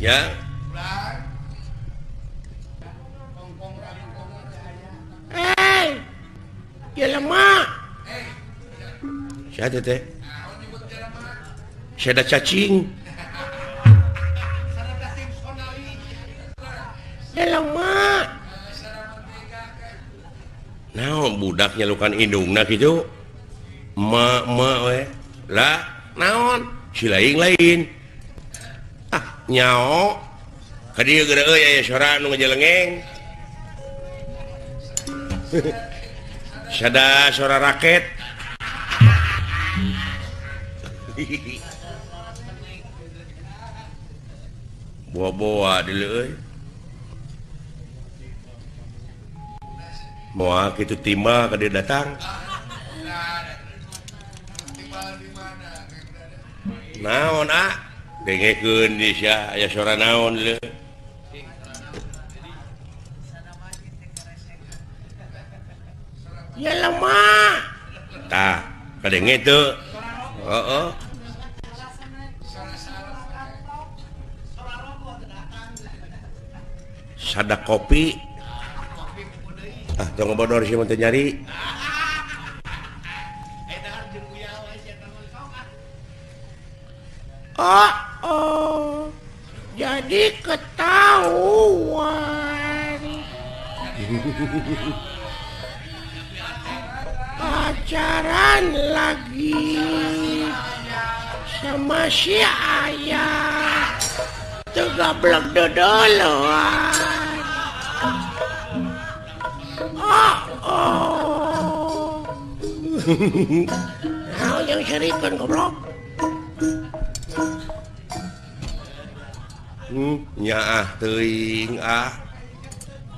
ya jelema siapa teh saya ada cacing jelema naon budak nyalukan indungna gitu ma we lah naon si lain nyao ka dieu geura euy aya suara nu ngajelengeng sada suara raket boa-boa di euy moal kitu timba ka dieu datang naon dengekeun di sia aya suara naon le jelema tah kadenge teu heeh sada kopi tong bodor sih teu nyari jadi ketahuan pacaran lagi sama si ayah tegablek dodoloan nah yang syarikan goblok nyaah teuing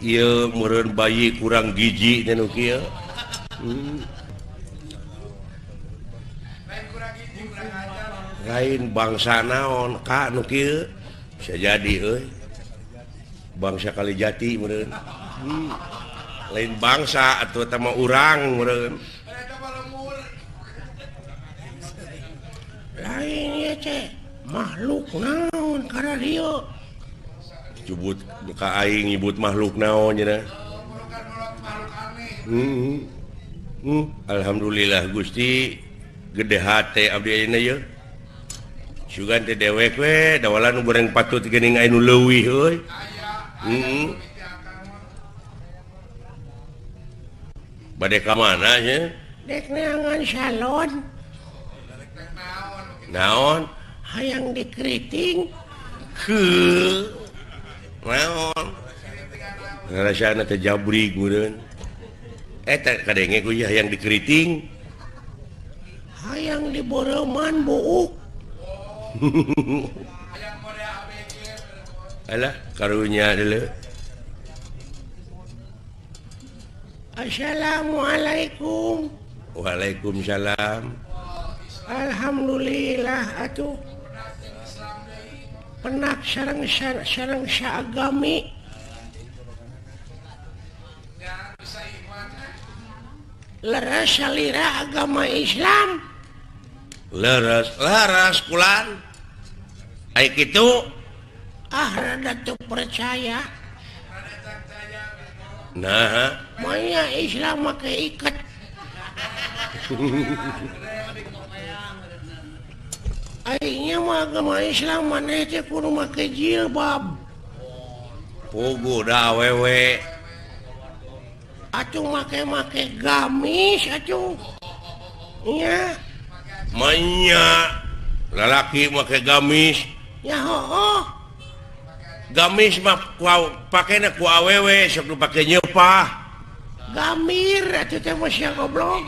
ieu meureun bayi kurang giji teh nu kieu lain bangsa naon ka nu kieu bisa jadi euy bangsa Kalijati meureun lain bangsa atuh eta mah urang meureun lain ieu teh makhluk naon karena dia jubut ka aing nyebut makhluk naon cenah alhamdulillah Gusti gede hate abdi ayeuna ye sugan teh dewek we dawalan nu goreng patut geuning anu leuwih euy bade ka mana nya dek neangan salon naon hayang dikeriting naon ngarasana teh jabrig meureun eta kadenge ku hayang dikeriting hayang diboroman buuk alah karunya deuleu assalamualaikum waalaikumsalam alhamdulillah atuh penak sareng saagami leres salira agama Islam leres kulan ai kitu rada teu percaya nah maya Islam make iket aingnya mah agama Islam maneh teh kudu make jilbab pugu da awewe atuh make gamis atuh nya manya lalaki make gamis ya heuh gamis mah pakena ku awewe sok dipake nyeupah gamir atuh teh mah sia goblok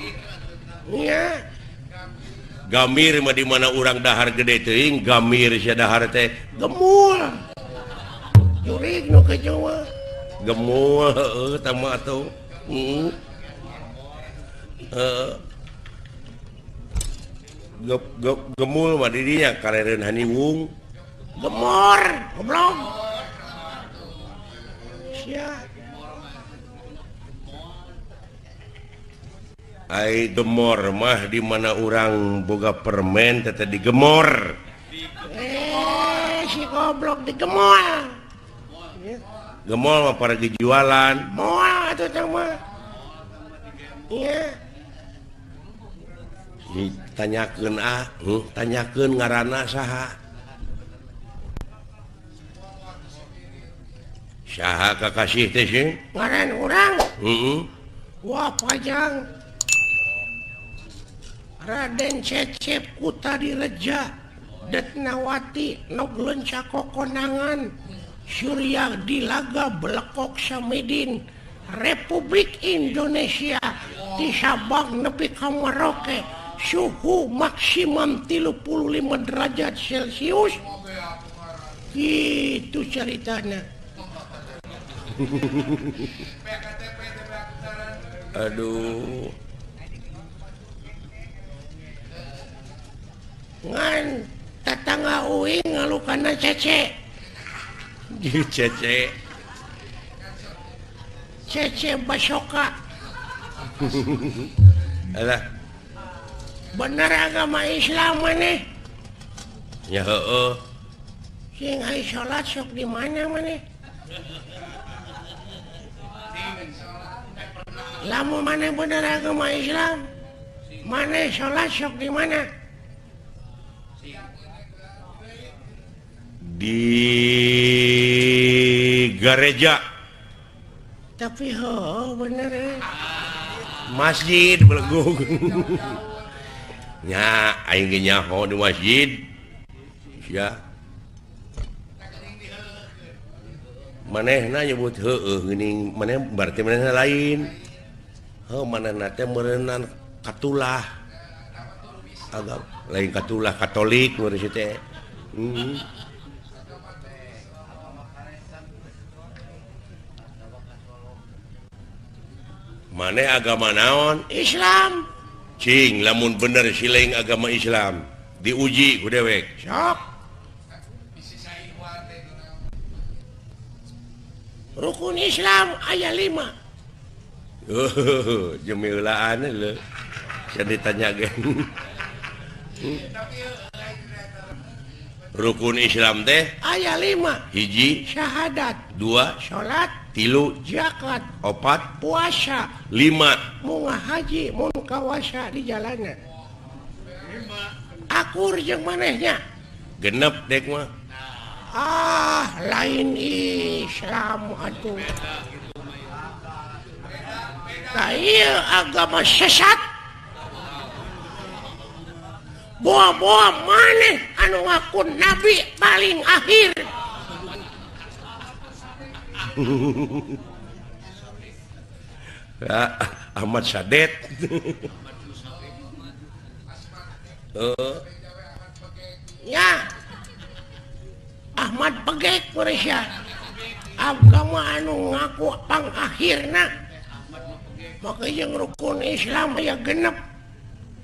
nya gamir mah di mana urang dahar gede teuing gamir sia dahar teh gemul jurig nu ke Jawa gemul heueuh tah mah atuh gemul mah di dinya karereun haniwung gemor goblok sia ai gemor mah di mana urang boga permen teteh digemor si goblok di gemol. Gemol mah para jualan. Moal atuh teh mah. Iya. Tanyakeun tanyakeun ngaranna saha? Saha kakasih teh sih? Ngaran urang. Heeh. Wah pajang. Raden Cecep Kutadireja Detnawati Noglenca Kokonangan Surya Dilaga Blekok Samidin Republik Indonesia di Sabang nepi ka Merauke suhu maksimum 35 derajat Celcius gitu ceritanya. Aduh. Ngan tetangga uing ngalukana Cece. Cece. Cece Basoka. Alah. Bener agama Islam maneh. Ya heueuh. Sing aya salat sok di mana maneh? Lamun maneh bener agama Islam, maneh salat sok di mana? Di gereja. Tapi bener Masjid belegu. Nya aing ge nyaho di masjid. Sia. Manehna nyebut heueuh geuning maneh berarti manehna lain. Manehna teh meureunnan katulah. Agak lain katulah Katolik meureun si teh. Maneh agama naon? Islam. Cing, lamun bener sileing agama Islam diuji ku dewek. Sok. Rukun Islam aya 5. Jemilaan leuh. Saya ditanya gen. Rukun Islam teh aya 5. hiji, Syahadat, 2, salat, 3, zakat, 4, puasa, 5. munggah haji, mun kawasa di jalanna. Akur jeung manehnya. Genep dek mah. Lain Islam atuh. Nah, ieu agama sesat. Boa-boa maneh anu ngaku nabi paling akhir. Ya, Ahmad Sadet. Ya. Ahmad Pegek Malaysia. Agama anu ngaku pang akhirna. Maka yang rukun Islam aya genep.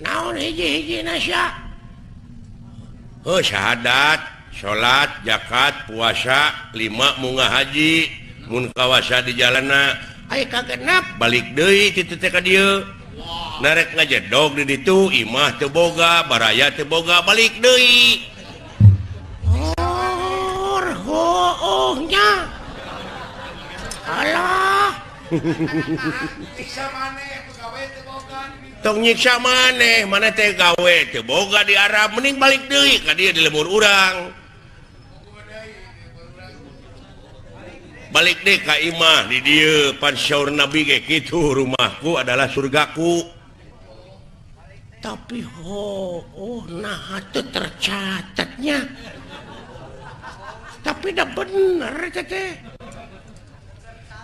Naon hiji-hiji nasya? Syahadat, salat, zakat, puasa, 5 munggah haji, mun kawasa di jalanna. Aya kagenep Balik deui ti teh ka dieu. Narek ngajedog di ditu, imah teu boga, baraya teu boga, balik deui. Nya. Alah. Tong nyiksa maneh, maneh teh gawe teu boga di Arab, mending balik deui ka dieu di lemur urang. Balik deh ka imah di dieu pan syaur Nabi ge kitu, rumahku adalah surgaku. Tapi nah itu tercatatnya. Tapi dah bener teh.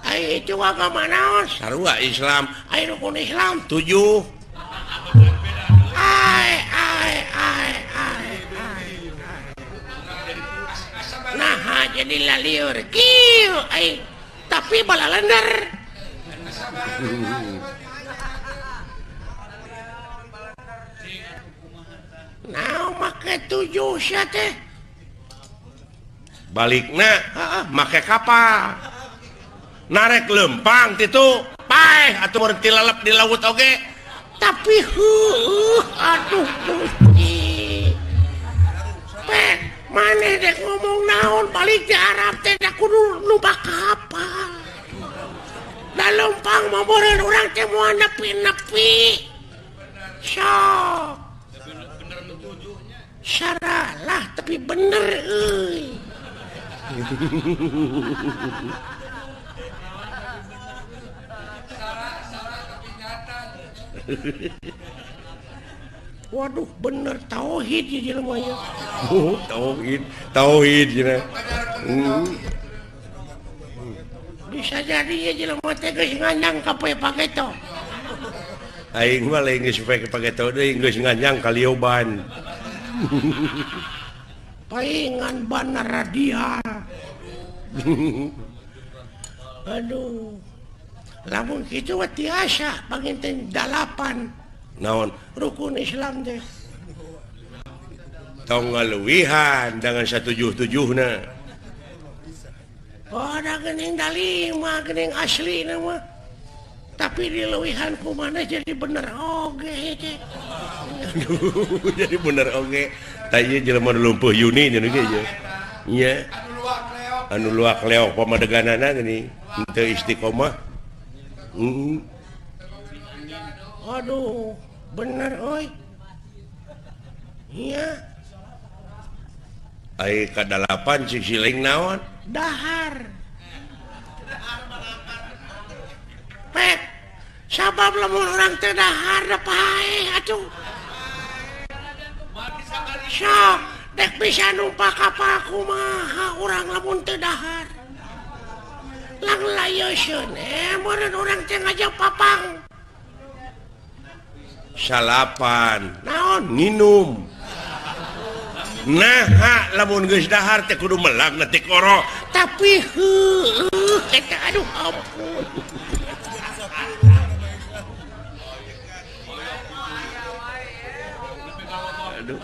Ai itu agama naon? Sarua Islam, Ai rukun Islam 7. Ai. Nah, jadi laliur. Kieu ai. Tapi balalender. Nah, make 7 sia teh. Balikna make kapal. Narek lempang titu, paeh atuh meureun tilalep di laut oge. Tapi aduh Gusti. maneh dek ngomong naon balik di Arab teh da kudu numpak kapal. Da lempang momoreun urang teh moal nepi-nepi. Sok. Salah tapi bener euy. Waduh bener tauhid ya jelema ya. Tauhid cenah. Bisa jadi ya jelema teh geus nganyang ka pageto. Aing mah lain geus pageto deui geus nganyang ka lioban. Paingan bana radial. Aduh. Lamun kitu mah tiasa panginten 8. Naon? Rukun Islam teh. Tong ngaluwihan dengan 177na. Oh, ada geuning da 5, geuning asli mah. Tapi dileuwihan ku mana jadi bener oge teh. Jadi bener oge. Ta ieu jelema nu lumpuh Yuni nya ge ya. Nya. Anu luak leok pamadeganana geuning teu istiqomah. Aduh, bener oi. Iya. Ai ka 8 cik siling naon? Dahar. Pek. Sabab lamun urang teu dahar da pae atuh. Sok, dek bisa numpak kapal kumaha urang lamun teu dahar. Lang layoseun meureun urang teh ngajak papang. Salapan. Naon? Nginum. Nah, lamun geus dahar teh kudu melag na ti koro. Tapi heuh eta aduh ampun. Aduh.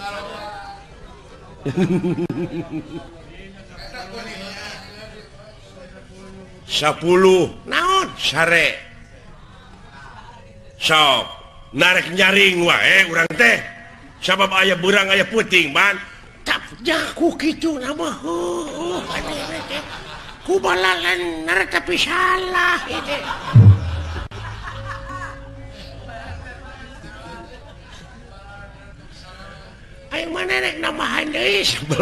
Sapuluh Naon? sare sok narek nyaring wae urang teh sabab aya beurang aya puting man Tak jaku kitu nama heuh teh. Ku balalan nar tapi salah itu. Ayo mana rek nambahan deui 11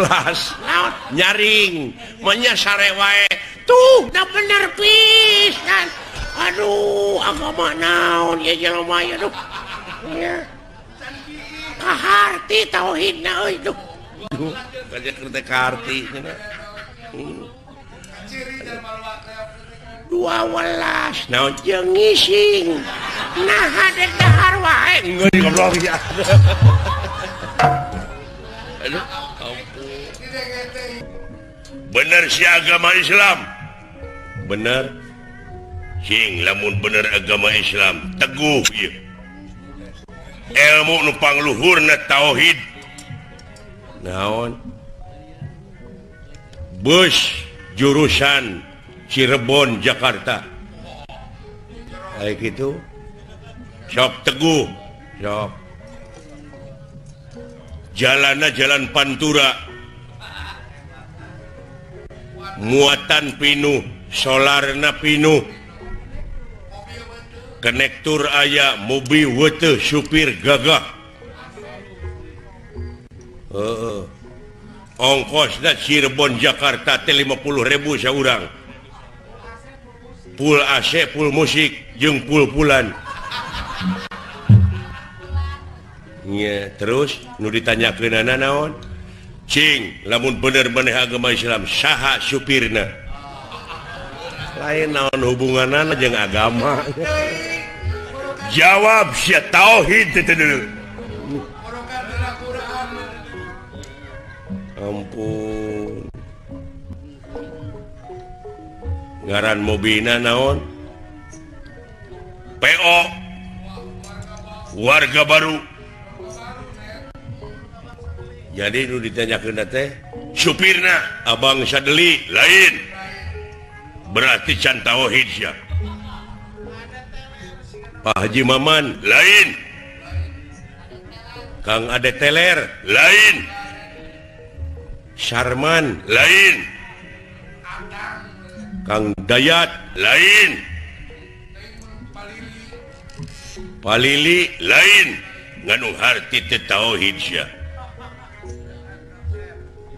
naon? nyaring manya sare wae Tuh, dah bener pisan. Aduh, agama naon ya jelema ya duh. Ya. Kaharti tauhidna euy duh. Kajak teh karti cenah. 12 Naon jeung ngising. Nah, hadek dahar wae. geus goblok ya. Aduh, ampun. Bener si agama Islam. Bener. Sing lamun bener agama Islam teguh ieu. Ilmu nu pangluhurna tauhid. Naon? Bus jurusan Cirebon Jakarta. Kayak gitu. Sok teguh. Sok. Jalanna jalan Pantura. Muatan pinuh, solarna pinuh. Konektor aya, mobil wete, supir gagah. Ongkosna Cirebon Jakarta teh 50.000 saurang. Full AC, full musik, jeung full-pullan. Nya, terus nu ditanyakeunana naon? Cing, lamun bener maneh agama Islam, saha supirna? Lain naon hubunganana jeung agama. Jawab sia tauhid teh deuleu. Ampun. Ngaran mobilna naon? PO. Warga baru. Jadi nu ditanyakeun teh supirna abang sadeli lain. Berarti can tauhid sia. Pak Haji Maman lain. Kang Ade Teler lain. Sarman lain Kang Dayat lain Palili lain nganu harti teu tauhid sia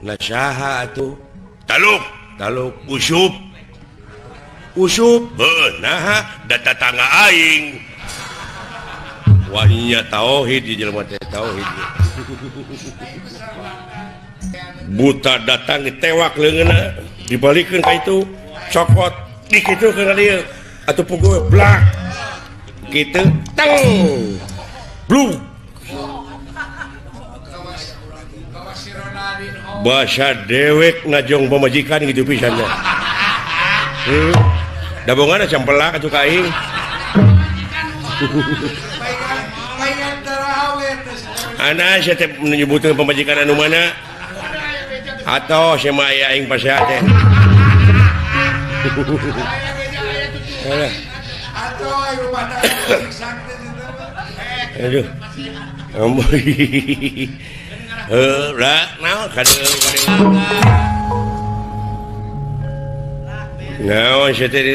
nasaha atuh taluk usup nah da tatangga aing waninya tauhid di jelema teh tauhid buta datang ditewak leungeunna dibalikeun ka itu cokot dikitu kana dieu atuh pukul blak kitu teng bluk bahasa dewek ngajong pemajikan gitu pisannya dabongan campelak atuh ka aing ana saya teh menyebutkeun pemajikan anu mana atau sama aya aing pasea teh aduh amoi naon kadeu naon saya teh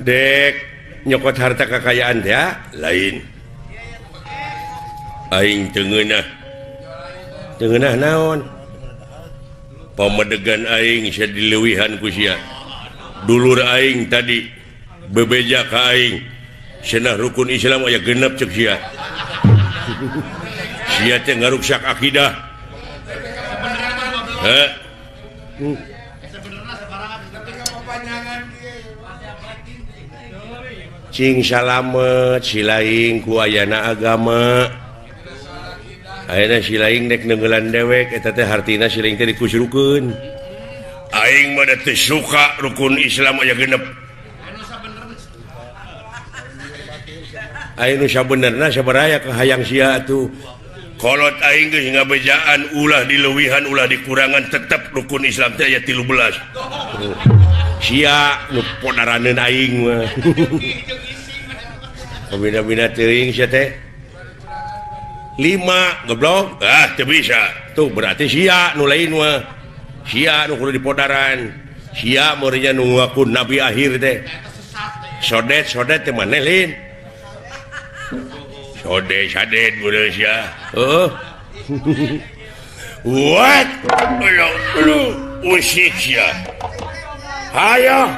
dek nyokot harta kekayaan teh lain aing teu ngeunah naon pamadegan aing sia dileuwihan ku sia dulur aing tadi bebeja ka aing cenah rukun Islam aya genep ceuk sia sia teh ngaruksak akidah cing salamet si laing ku ayana agama ayeuna si laing dek neunggelan dewek eta teh hartina si laing teh dikusrukeun aing mah teu suka rukun Islam aya genep aing nu sabenerna sabaraha ka hayang sia atuh kolot aing geus ngabejaan ulah dileuwihan ulah dikurangan tetep rukun Islam teh aya 13 sia nu podaraneun aing mah bina-bina teuing sia teh 5 goblok teu bisa tuh berarti sia nu lain mah sia nu kudu dipodaran sia meureunnya nu ngaku nabi akhir teh sodet teh maneh lin sodet bener sia what lu usik sia hayo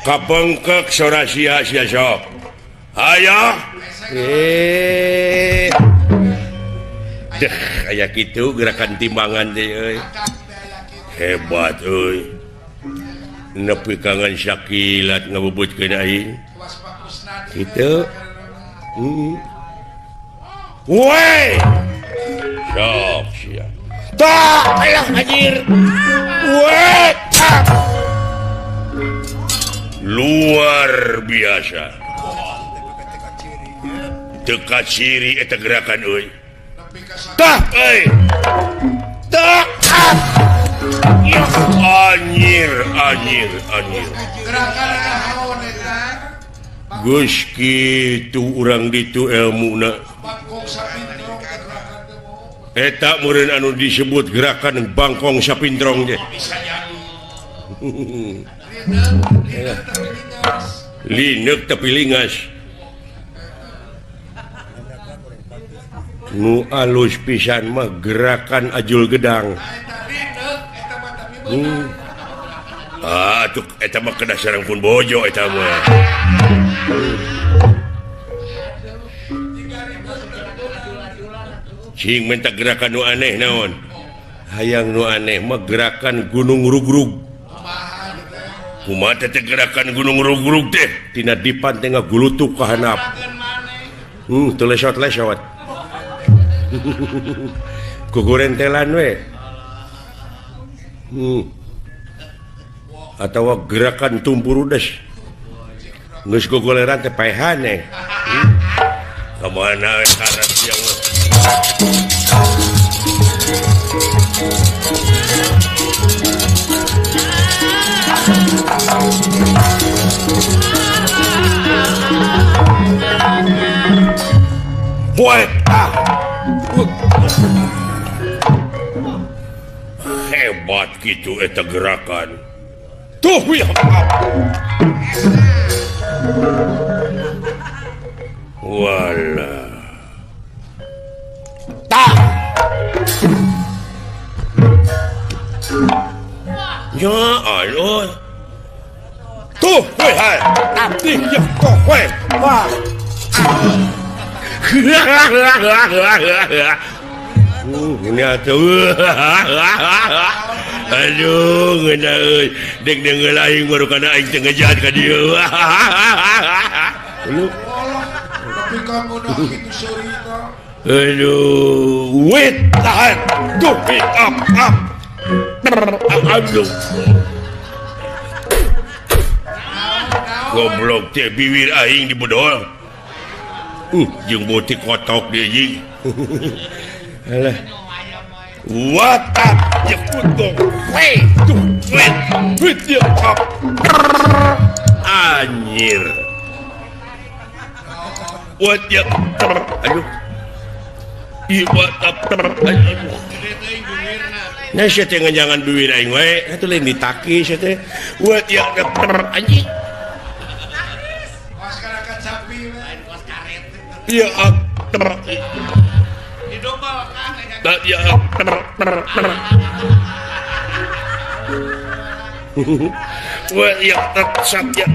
kapengkek sora sia sok hayo kayak gitu gerakan timbangan deh euy hebat euy nepi kangen syakilat ngabubutkeun aing kitu woi sok sia tak alah anjir woi luar biasa teka ciri eta gerakan euy tah tah ya anjir geus kitu urang ditu ilmuna eta meureun anu disebut gerakan bangkong sapintrong teh lineuk tapi lingas nu alus pisan mah gerakan ajul gedang tuh eta mah kedah sareng pun bojo eta mah cing minta gerakan nu aneh naon hayang nu aneh mah gerakan gunung rugrug kumaha teh gerakan gunung rugrug teh tina dipan teh ngagulutuk ka handap teu lesot kukurentelan we atau gerakan tumpurudes geus gogoleran teh paehane kamana karat yang buat hebat gitu eta gerakan tuh ya wala tak ya ayo tuh weh hai tapi ya kok weh wah ini atuh aduh ngena euy dek deungel aing baru kana aing teu ngejahat ka dieu lu tapi kamu dah gitu cerita aduh wait tahan tuh pick up aduh goblok teh bibir aing dibodol jeung botik kotok dia jing alah what up ya kutuk wait ya up anjir what ya aduh iya what up anjir nah saya teh jangan bibir aing we atuh lain ditaki saya teh what ya anjing masyarakat sapi iya didobal kan ya wah ya tetap ya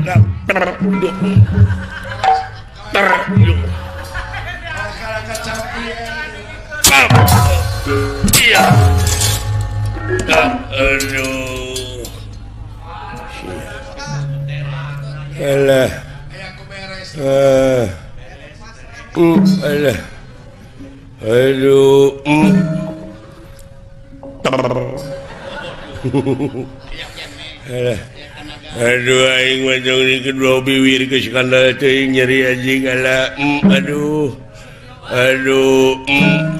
masyarakat sapi iya aduh alah aku beres alah aduh alah aduh aing macam ni kedua bibir ke skandal teuing nyeri anjing alah aduh anjing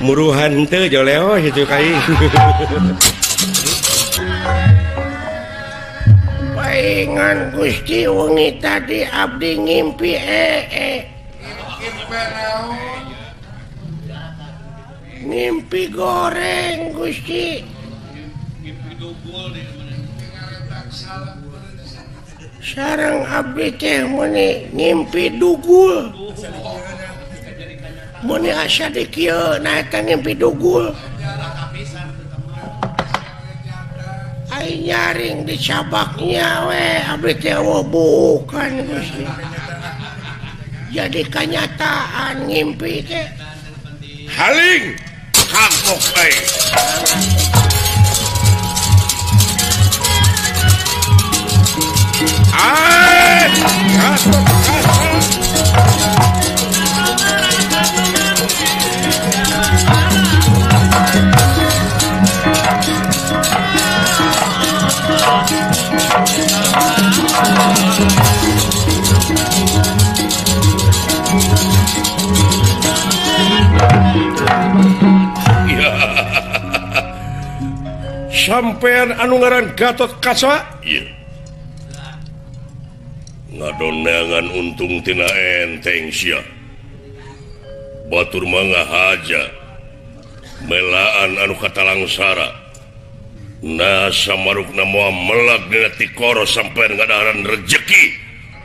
muruhan teu joleo situ kai paingan Gusti wengi tadi abdi ngimpi ngimpi goreng Gusti sareng abdi teh meuni ngimpi dugul meuni asa di kieu nah eta ngimpi dugul ai nyaring di cabaknya we abdi teh bukan Gusti jadi kenyataan ngimpi teh haling kapok ai sampean anu ngaran Gatot Kaca iya ngadonangan untung tina enteng sia batur mah ngahaja melaan anu kata langsara nah samarukna moal melag dina tikoro sampean ngadaran rezeki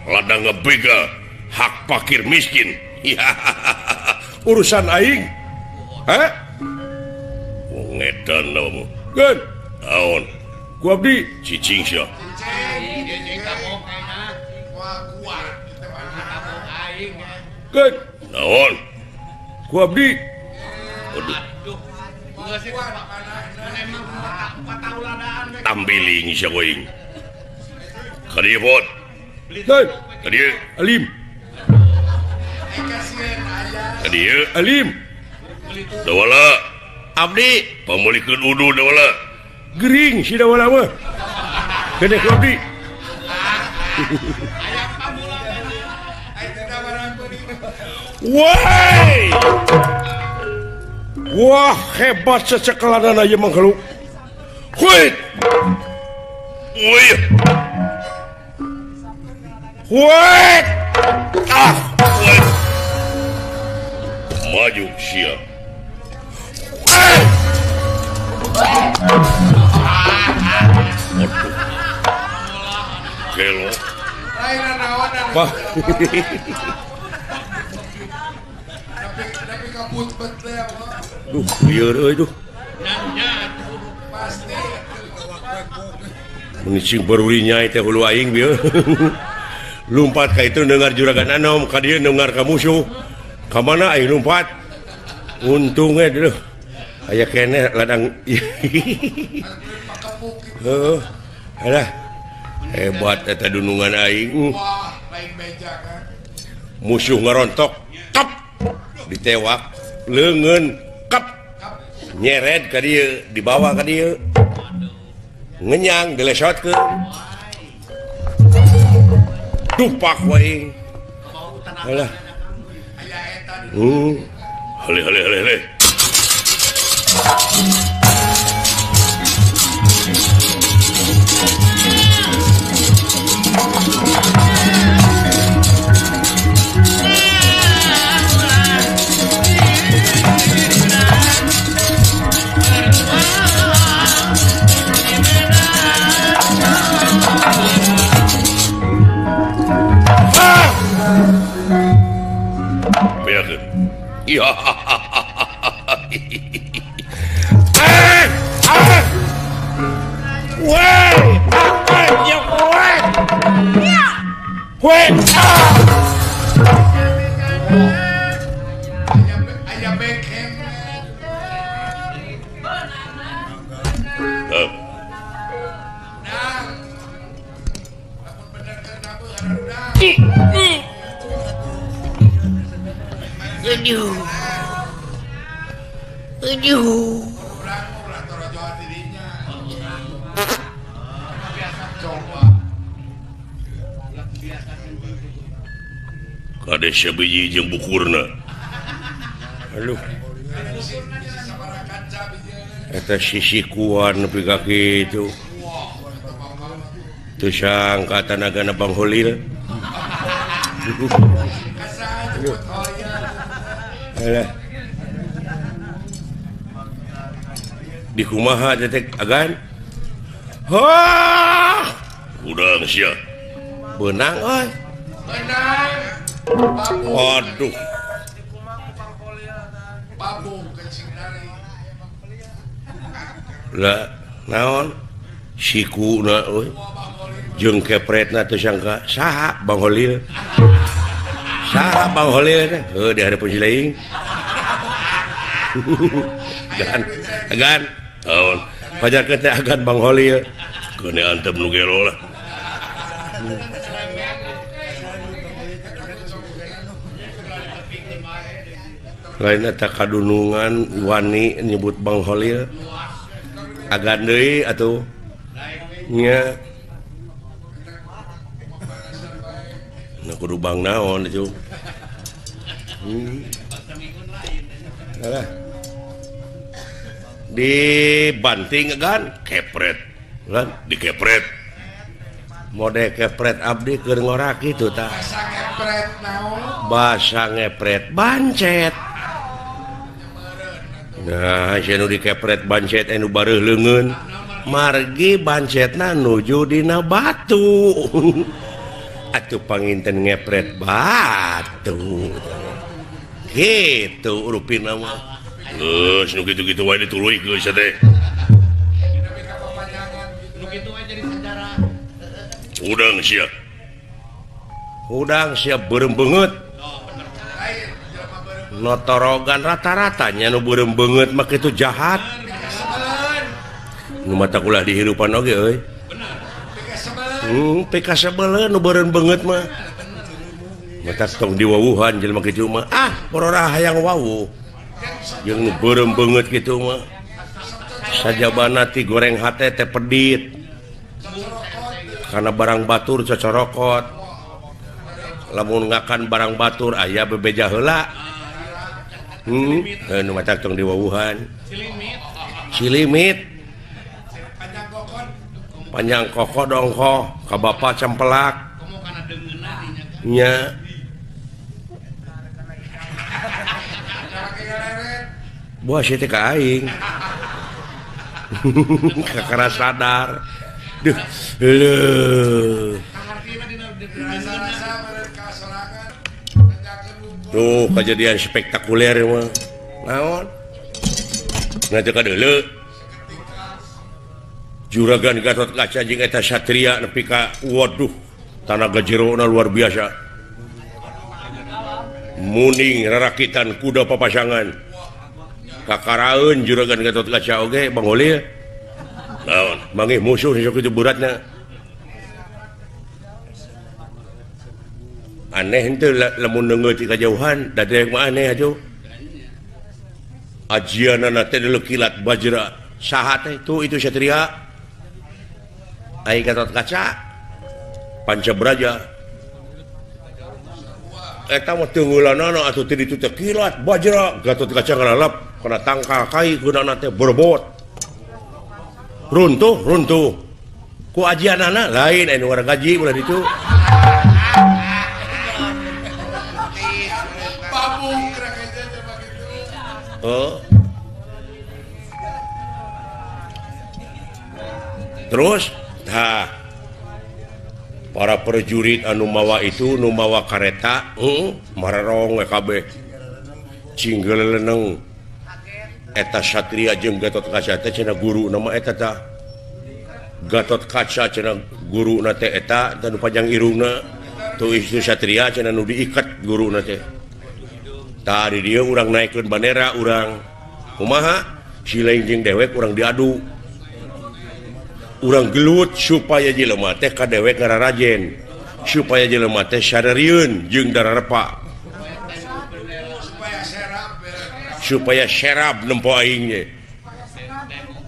ladang ngebega hak fakir miskin urusan aing wong edan naon gen naon ku abdi cicing sia gen naon ku abdi tambiling sia going kadieu pot gen kadieu alim kadieu alim dawala abdi pamulikeun udu dawala gering si dawala mah gede ku abdi wah hebat secekelanana ieu mah galuh huit huit huit maju siap kelo Pak tapi kabut betul duh lieur euy duh pasti menicing baruri nyai teh hulu aing bieu lumpat ka itu dengar juragan anom ka dieu dengar ka musuh ka mana aing lumpat untung we deuh aya keneh ladang heuh alah hebat eta dunungan aing wah lain beja kan musuh ngarontok kap ditewak leungeun kap nyeret ka dieu dibawa ka dieu ngenyang dilesotkeun dupak wae alah aya eta hale beakeun iya aya Beckham nah lamun bener keur nabuh urang toro Jawa dirinya coba kade sabiji jeung bukurna aduh eta sisikuan nepi ka kitu teu sangka tanagana Bang Holil alah di kumaha detek agan hah udang sia beunang euy benang waduh babung kencing dari lah naon sikuna euy jeung kepretna teu sangka saha Bang Holil saha Bang Holil teh heuh di hareupeun si leuing agan naon pajarkeun teh agan Bang Holil keune antep nu gelo lah lain eta kadunungan wani nyebut Bang Holil agan deui atuh nya na kudu bang naon itu alah dibanting kan kepret kan dikepret mode kepret abdi keur ngorak kitu tah bahasa kepret naon bahasa ngepret bancet nah anu dikepret bancet anu bareuh leungeun margi bancetna nuju dina batu atuh panginten ngepret batu gitu rupina mah geus nu kitu-kitu wae dituluy geus teh udang siap beureum beungeut notorogan rata-ratanya nu beureum beungeut mah kitu jahat nu mata kulah dihirupan oge euy pika sebeleun nu beureum beungeut mah mata tong diwawuhan jelema kitu mah porora hayang wawuh jeung nu beureum beungeut kitu mah sajabana ti goreng hate teh pedit karena barang batur cocorokot lamun ngakan barang batur aya bebeja heula nu mata tong diwawuhan cilimit panjang koko dongko ka bapa cempelak nya buah sih teh ka aing kakara sadar duh leuh tuh kejadian spektakuler mah naon nanti kadeuleu juragan Gatot Kaca jeung eta satria nepi ka waduh tanaga jerona luar biasa muning rarakitan kuda papasangan kakaraeun juragan Gatot Kaca oge Bang Holil naon mangih musuh sok itu beratna aneh henteu lamun neungeut ti kajauhan dadek mah aneh atuh ajianana teh kilat bajra saha teh tuh itu satria ai Gatot Kaca Pancabraja eta mah teunggulanana atuh teh ditu teh kilat bajra Gatot Kaca ngalalap kana tangkal kai gunana teh berbot runtuh ku ajianana lain anu ngaran gaji ulah ditu terus para prajurit anu mawa itu nu mawa kareta mararong we kabeh cinggeleuneng eta satria jeung Gatot Kaca teh cenah guru nama eta tah Gatot Kaca cenah guruna teh eta nu panjang irungna tuh itu satria cenah nu diikat guruna teh tah di dieu urang naikkeun bandera urang kumaha Silaing jeung dewek urang diadu urang gelut supaya jelema teh ka dewek ngararajen supaya jelema teh sadarieun jeung dararepa supaya serap nempo aing ge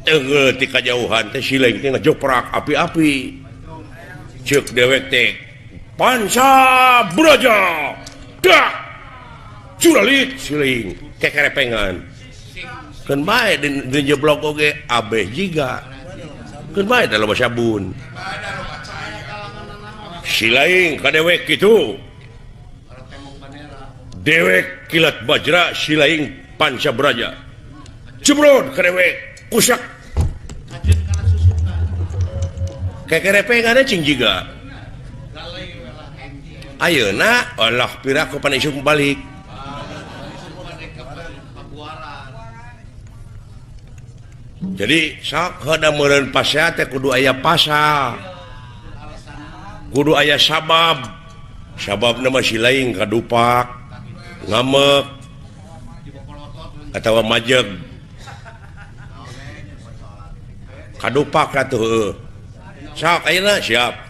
teungeuh ti kajauhan teh Silaing teh ngajoprak api-api ceuk dewek teh Pancabraja dak curalit Silaing kekerepengan keun bae di jeblok oge abeh jiga keun bae dalam sabun Silaing ka dewek kitu dewek kilat bajra Silaing Pancabraja jebrod ka dewek kusak kekerepengan cing jiga ayeuna Allah pira ku panisuk balik jadi sok hada meureun pasea teh kudu aya pasal kudu aya sababna mah Silaing kadupak ngamek atawa majeg kadupak atuh sok ayeuna siap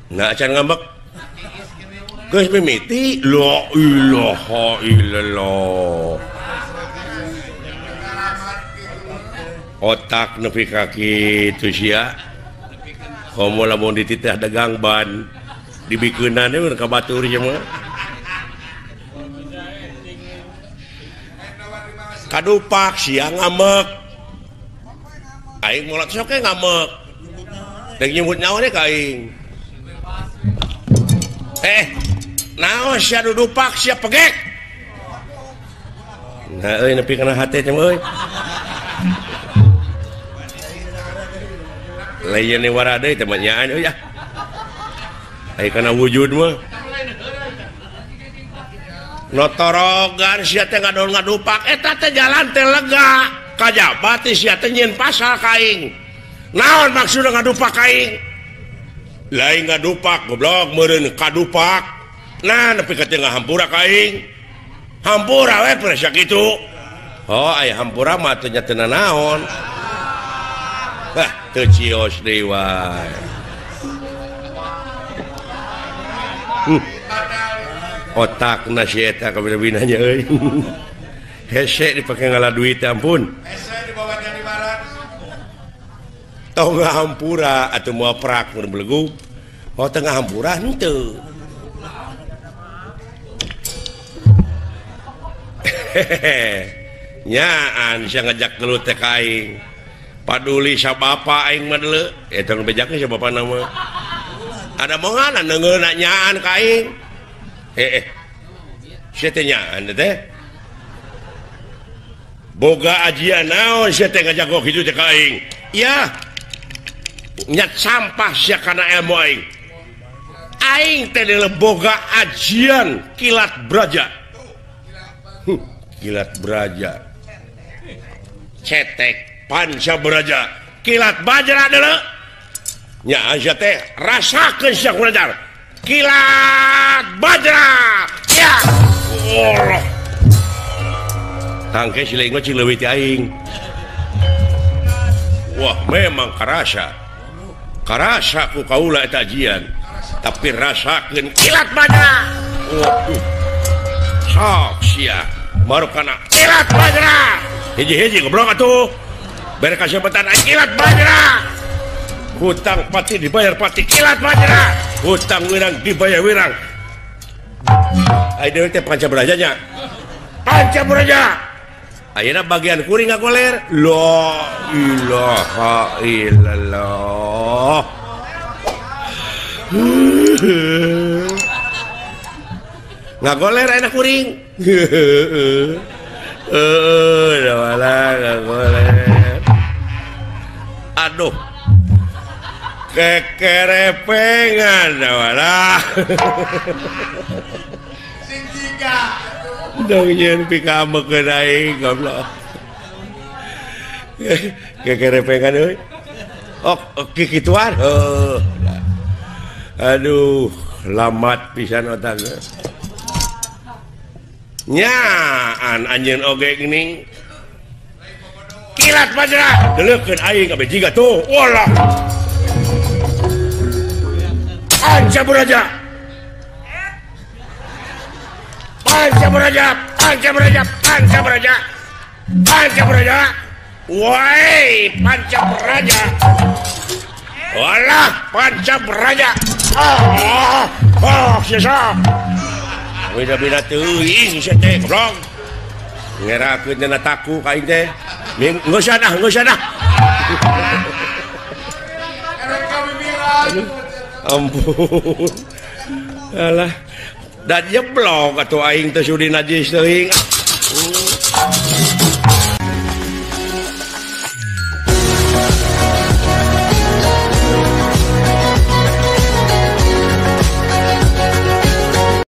nah acan ngambek geus mimiti la ilaha illallah otak nepi ka kitu sia komo lamun dititah dagang ban dibikeunana we ka batur nya mah kadupak sia ngamek aing molat sok ngamek dek nyebut nyawa deh kaing. Naon sia dudupak sia pegek. Nah, nepi kana hate teh euy. Lain ni wara deui teh nyaan euy ya. Ai kana wujud mah. Notorogan sia teh ngadupak eta teh jalan teh lega. Kajabat sia teh nyieun pasal kaing. Naon maksudna ngadupak kaing? Lain ngadupak goblok meureun kadupak. Nah nepi ka teu ngahampura kaing. Hampura we presa kitu. Oh aya hampura mah teh nya teu naon. Teu cios deui wae. Otakna si eta kabina-binanya euy. Hese dipake ngalah duit ampun. Hese dibawa jadi barat. Tau ngahampura atuh moal prak mun belegug. Oh teu ngahampura henteu. Nyaan sia ngajak gelut teh kaing. Paduli sa bapa aing mah deuleu. Eta nu bejakna sa bapana mah. Ada mongan neungeuna nyaan kaing. Sia teh nyaan teh. Boga ajian naon sia teh ngajak kitu teh kaing. Ya. Nyat sampah sia kana ilmu aing. Aing teh boga ajian kilat braja. Kilat braja. Cetek panca braja. Kilat bajra deuleu. Nya sia teh rasakeun sia kurajar. Kilat bajra. Ya. Allah. Tangke sileung mah cing leuwih ti aing. Wah, memang karasa. Karasa ku kaula eta ajian. Tapi rasakeun kilat bajra. Sok sia. Baru kana kilat bajra. Hiji-hiji goblok atuh. Bere kasempatan kilat bajra. Hutang pati dibayar pati kilat bajra. Hutang wirang dibayar wirang. Ai deui teh panca braja nya. Panca braja. Ayeuna bagian kuring ngagoler. La ilaha illallah. Ngagoler ayeuna kuring. Da wala ngagoler. Aduh. Kekerepengan da wala. Sing tiga. Dong nyen pikamekeun aing goblok. Kekerepengan euy. Oh, kikituan. Aduh, lamat pisan otakna. Nyaan anjeun oge geuning. Kilat bajra. Deleukeun aing kabeh jiga tuh. Walah. Panca braja. Panca braja, panca braja, panca braja. Panca braja. Woi, panca braja. Walah, panca braja. Sisa. Beda-beda teuing sia teh goblok. Ngerakeun dina taku ka aing teh. Geus usah dah, geus usah dah. Ampun. Alah. Dan jeblok atuh aing teh sudi najis teuing.